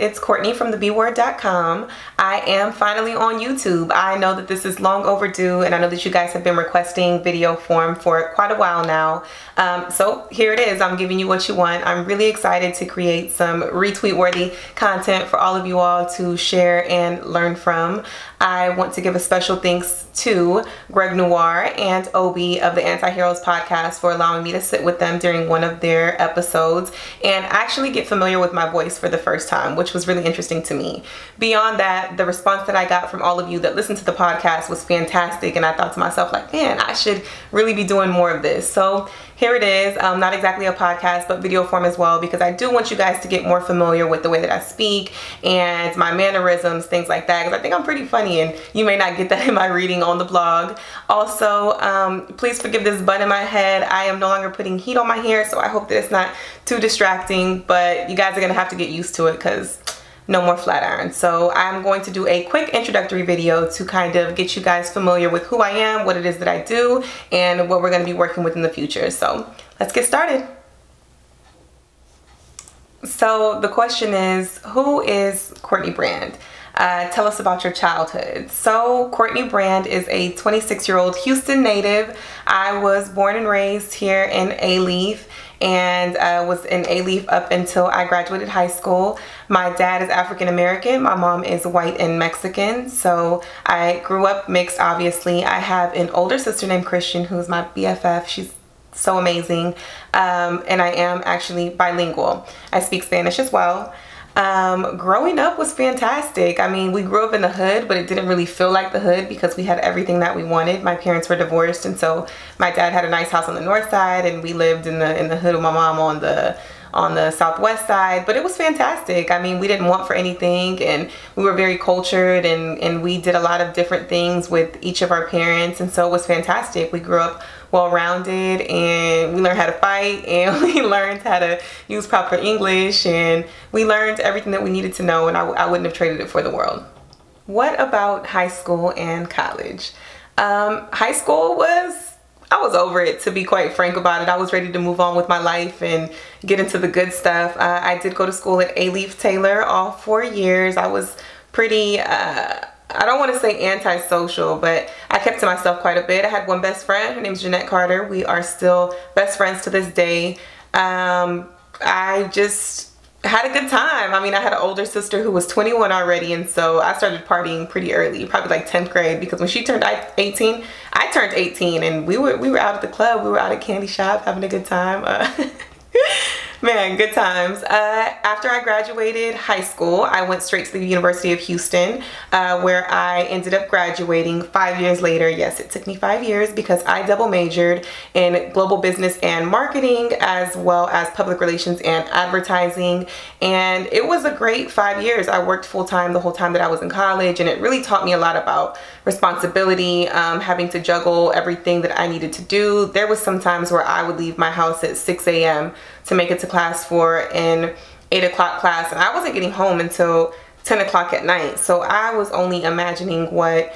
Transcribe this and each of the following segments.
it's Courtney from thebword.com. I am finally on YouTube. I know that this is long overdue, and I know that you guys have been requesting video form for quite a while now. So here it is. I'm giving you what you want. I'm really excited to create some retweet worthy content for all of you all to share and learn from. I want to give a special thanks to Greg Noir and Obi of the Anti-Heroes podcast for allowing me to sit with them during one of their episodes and actually get familiar with my voice for the first time, which was really interesting to me. Beyond that, the response that I got from all of you that listened to the podcast was fantastic, and I thought to myself, like, man, I should really be doing more of this. So here it is. Not exactly a podcast, but video form as well, because I do want you guys to get more familiar with the way that I speak and my mannerisms, things like that, because I think I'm pretty funny, and you may not get that in my reading on the blog. Also, please forgive this bun in my head. I am no longer putting heat on my hair, so I hope that it's not too distracting, but you guys are gonna have to get used to it because no more flat irons. So I'm going to do a quick introductory video to kind of get you guys familiar with who I am, what it is that I do, and what we're going to be working with in the future. So let's get started. So the question is, who is Courtney Brand? Tell us about your childhood. So Courtney Brand is a 26-year-old Houston native. I was born and raised here in Alief, and was in Alief up until I graduated high school. My dad is African American, my mom is white and Mexican, so I grew up mixed, obviously. I have an older sister named Christian who's my BFF. She's so amazing, and I am actually bilingual. I speak Spanish as well. Growing up was fantastic. I mean, we grew up in the hood, but it didn't really feel like the hood because we had everything that we wanted. My parents were divorced, and so my dad had a nice house on the north side, and we lived in the hood with my mom on the southwest side. But it was fantastic. I mean, we didn't want for anything, and we were very cultured, and we did a lot of different things with each of our parents, and so it was fantastic. We grew up well-rounded, and we learned how to fight, and we learned how to use proper English, and we learned everything that we needed to know, and I wouldn't have traded it for the world. What about high school and college? High school I was over it, to be quite frank about it. I was ready to move on with my life and get into the good stuff. I did go to school at Alief Taylor all 4 years. I was pretty, I don't want to say antisocial, but I kept to myself quite a bit. I had one best friend. Her name's Jeanette Carter. We are still best friends to this day. I just had a good time. I mean, I had an older sister who was 21 already, and so I started partying pretty early, probably like 10th grade, because when she turned 18, I turned 18, and we were out at the club. We were out at Candy Shop having a good time. Man, good times. After I graduated high school, I went straight to the University of Houston, where I ended up graduating 5 years later. Yes, it took me 5 years because I double majored in global business and marketing, as well as public relations and advertising. And it was a great 5 years. I worked full-time the whole time that I was in college, and it really taught me a lot about responsibility, having to juggle everything that I needed to do. There was some times where I would leave my house at 6 a.m. to make it to class for an 8 o'clock class, and I wasn't getting home until 10 o'clock at night. So I was only imagining what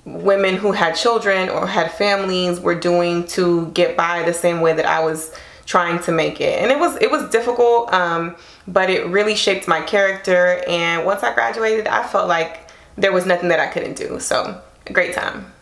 women who had children or had families were doing to get by the same way that I was trying to make it. And it was difficult, but it really shaped my character, and once I graduated, I felt like there was nothing that I couldn't do. So a great time.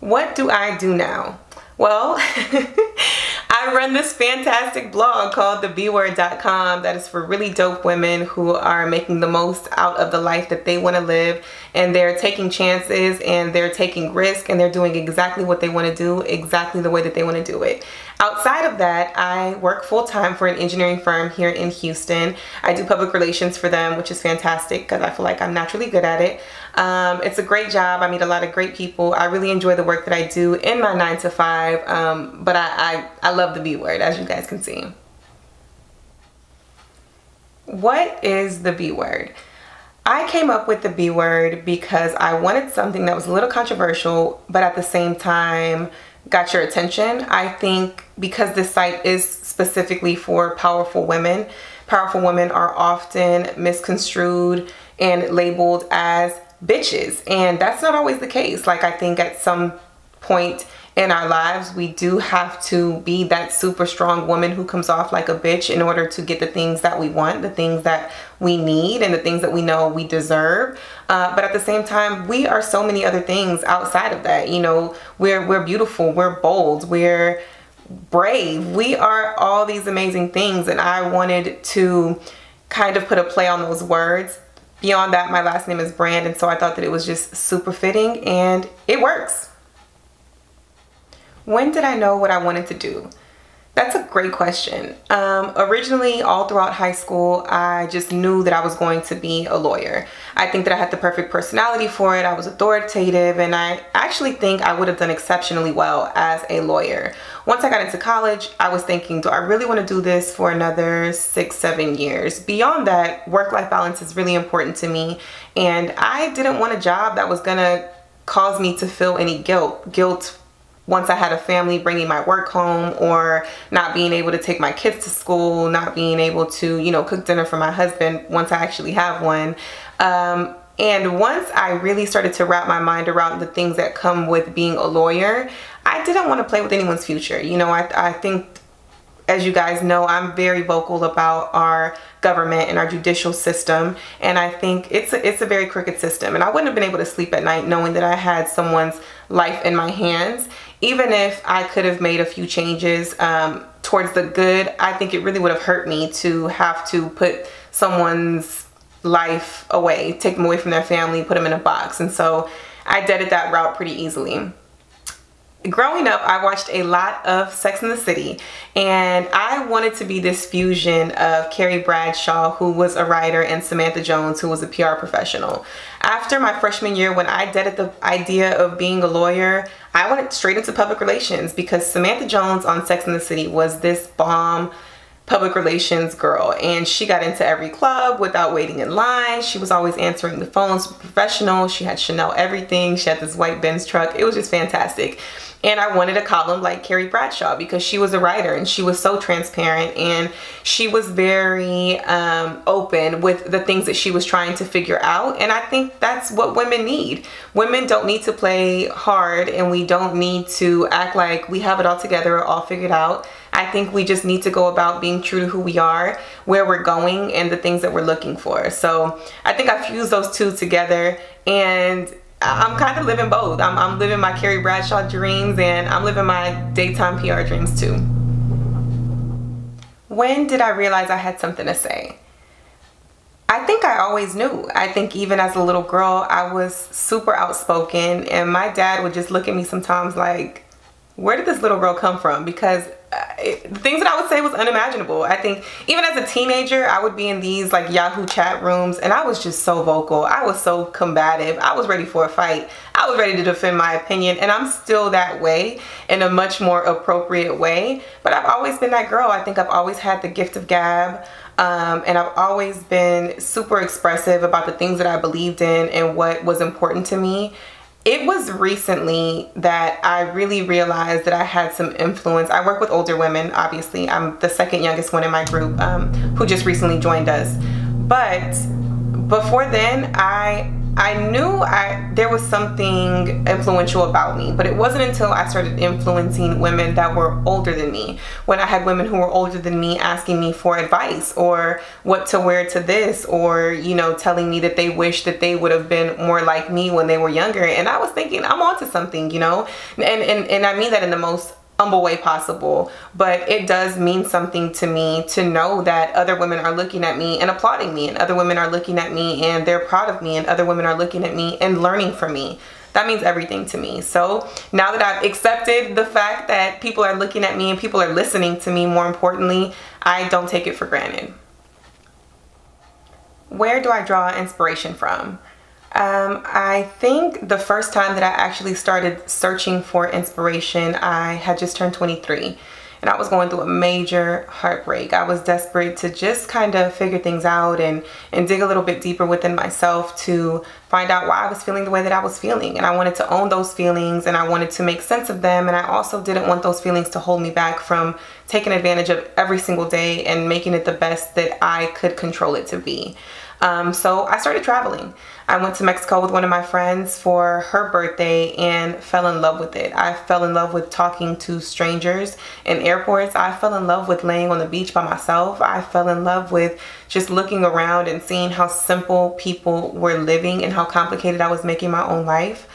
What do I do now? Well, I run this fantastic blog called thebword.com that is for really dope women who are making the most out of the life that they want to live, and they're taking chances, and they're taking risks, and they're doing exactly what they want to do, exactly the way that they want to do it. Outside of that, I work full-time for an engineering firm here in Houston. I do public relations for them, which is fantastic because I feel like I'm naturally good at it. It's a great job. I meet a lot of great people. I really enjoy the work that I do in my 9 to 5, but I love the B word, as you guys can see. What is the B word? I came up with the B word because I wanted something that was a little controversial, but at the same time got your attention. I think because this site is specifically for powerful women are often misconstrued and labeled as bitches, and that's not always the case. Like, I think at some point in our lives, we do have to be that super strong woman who comes off like a bitch in order to get the things that we want, the things that we need, and the things that we know we deserve. But at the same time, we are so many other things outside of that. You know, we're beautiful, we're bold, we're brave. We are all these amazing things, and I wanted to kind of put a play on those words. Beyond that, my last name is Brand, and so I thought that it was just super fitting, and it works. When did I know what I wanted to do? That's a great question. Originally, all throughout high school, I just knew that I was going to be a lawyer. I think that I had the perfect personality for it. I was authoritative, and I actually think I would have done exceptionally well as a lawyer. Once I got into college, I was thinking, do I really want to do this for another 6-7 years? Beyond that, work-life balance is really important to me, and I didn't want a job that was gonna cause me to feel any guilt once I had a family, bringing my work home, or not being able to take my kids to school, not being able to, you know, cook dinner for my husband once I actually have one. And once I really started to wrap my mind around the things that come with being a lawyer, I didn't want to play with anyone's future. You know, I think, as you guys know, I'm very vocal about our government and our judicial system, and I think it's a very crooked system, and I wouldn't have been able to sleep at night knowing that I had someone's life in my hands. Even if I could have made a few changes towards the good, I think it really would have hurt me to have to put someone's life away, take them away from their family, put them in a box, and so I did that route pretty easily. Growing up, I watched a lot of Sex and the City, and I wanted to be this fusion of Carrie Bradshaw, who was a writer, and Samantha Jones, who was a PR professional. After my freshman year, when I dated the idea of being a lawyer, I went straight into public relations, because Samantha Jones on Sex and the City was this bomb public relations girl, and she got into every club without waiting in line. She was always answering the phones, professional. She had Chanel everything. She had this white Benz truck. It was just fantastic. And I wanted a column like Carrie Bradshaw, because she was a writer and she was so transparent, and she was very open with the things that she was trying to figure out. And I think that's what women need. Women don't need to play hard, and we don't need to act like we have it all together or all figured out. I think we just need to go about being true to who we are, where we're going, and the things that we're looking for. So I think I fused those two together, and I'm kind of living both. I'm living my Carrie Bradshaw dreams, and I'm living my daytime PR dreams too. When did I realize I had something to say? I think I always knew. I think even as a little girl, I was super outspoken, and my dad would just look at me sometimes like, where did this little girl come from? Because things that I would say was unimaginable. I think even as a teenager, I would be in these like Yahoo chat rooms, and I was just so vocal. I was so combative. I was ready for a fight. I was ready to defend my opinion, and I'm still that way in a much more appropriate way. But I've always been that girl. I think I've always had the gift of gab, and I've always been super expressive about the things that I believed in and what was important to me. It was recently that I really realized that I had some influence. I work with older women, obviously. I'm the second youngest one in my group, who just recently joined us. But before then, I knew there was something influential about me, but it wasn't until I started influencing women that were older than me. When I had women who were older than me asking me for advice, or what to wear to this, or, you know, telling me that they wish that they would have been more like me when they were younger. And I was thinking, I'm onto something, you know, and I mean that in the most humble way possible, but it does mean something to me to know that other women are looking at me and applauding me, and other women are looking at me and they're proud of me, and other women are looking at me and learning from me. That means everything to me. So now that I've accepted the fact that people are looking at me and people are listening to me, more importantly, I don't take it for granted. Where do I draw inspiration from? I think the first time that I actually started searching for inspiration, I had just turned 23, and I was going through a major heartbreak. I was desperate to just kind of figure things out and dig a little bit deeper within myself to find out why I was feeling the way that I was feeling. And I wanted to own those feelings, and I wanted to make sense of them. And I also didn't want those feelings to hold me back from taking advantage of every single day and making it the best that I could control it to be. So I started traveling. I went to Mexico with one of my friends for her birthday and fell in love with it. I fell in love with talking to strangers in airports. I fell in love with laying on the beach by myself. I fell in love with just looking around and seeing how simple people were living and how complicated I was making my own life.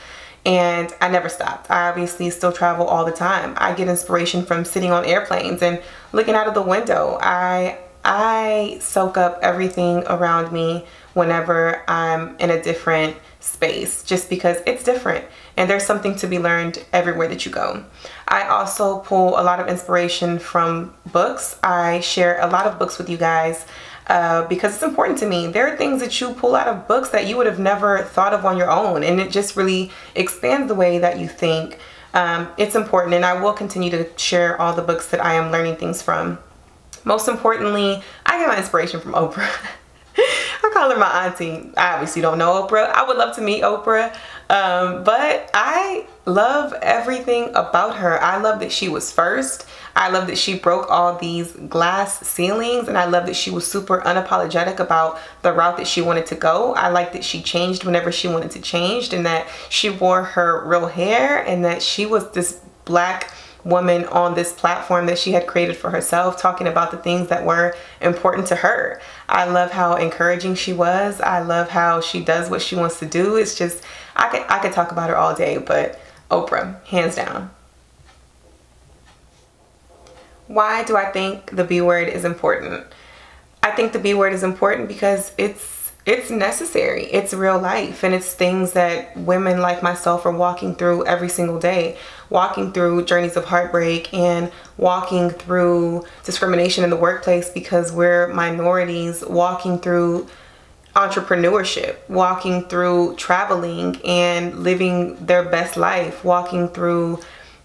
And I never stopped. I obviously still travel all the time. I get inspiration from sitting on airplanes and looking out of the window. I soak up everything around me whenever I'm in a different space, just because it's different and there's something to be learned everywhere that you go. I also pull a lot of inspiration from books. I share a lot of books with you guys because it's important to me. There are things that you pull out of books that you would have never thought of on your own, and it just really expands the way that you think. It's important, and I will continue to share all the books that I am learning things from. Most importantly, I get my inspiration from Oprah. I call her my auntie. I obviously don't know Oprah. I would love to meet Oprah, but I love everything about her. I love that she was first. I love that she broke all these glass ceilings, and I love that she was super unapologetic about the route that she wanted to go. I like that she changed whenever she wanted to change, and that she wore her real hair, and that she was this black woman on this platform that she had created for herself, talking about the things that were important to her. I love how encouraging she was. I love how she does what she wants to do. It's just, I could talk about her all day, but Oprah, hands down. Why do I think the B word is important? I think the B word is important because it's necessary. It's real life, and it's things that women like myself are walking through every single day, walking through journeys of heartbreak and walking through discrimination in the workplace because we're minorities, walking through entrepreneurship, walking through traveling and living their best life, walking through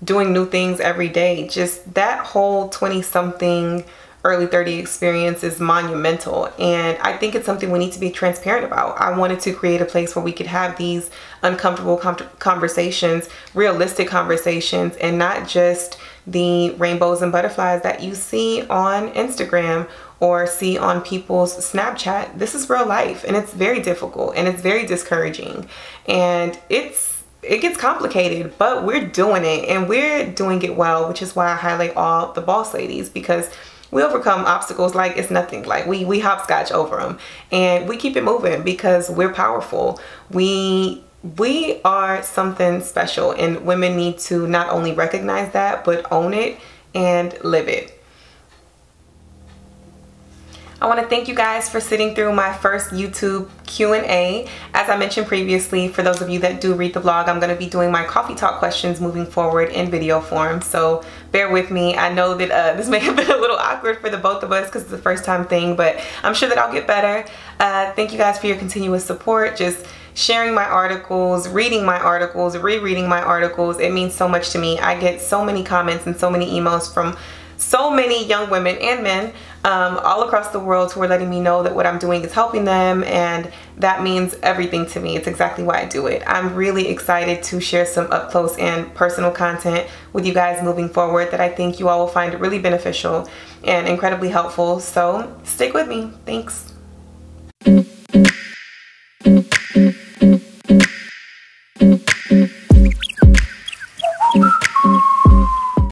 doing new things every day. Just that whole 20-something early 30 experience is monumental, and I think it's something we need to be transparent about. I wanted to create a place where we could have these uncomfortable conversations, realistic conversations, and not just the rainbows and butterflies that you see on Instagram or see on people's Snapchat. This is real life, and it's very difficult, and it's very discouraging, and it gets complicated, but we're doing it, and we're doing it well, which is why I highlight all the boss ladies, because we overcome obstacles like it's nothing. Like we hopscotch over them, and we keep it moving because we're powerful. We are something special, and women need to not only recognize that, but own it and live it. I want to thank you guys for sitting through my first YouTube Q&A. As I mentioned previously, for those of you that do read the blog, I'm going to be doing my coffee talk questions moving forward in video form, so bear with me. I know that this may have been a little awkward for the both of us because it's the first time thing, but I'm sure that I'll get better. Thank you guys for your continuous support. Just sharing my articles, reading my articles, rereading my articles. It means so much to me. I get so many comments and so many emails from so many young women and men all across the world who are letting me know that what I'm doing is helping them, and that means everything to me. It's exactly why I do it. I'm really excited to share some up close and personal content with you guys moving forward that I think you all will find really beneficial and incredibly helpful. So stick with me. Thanks.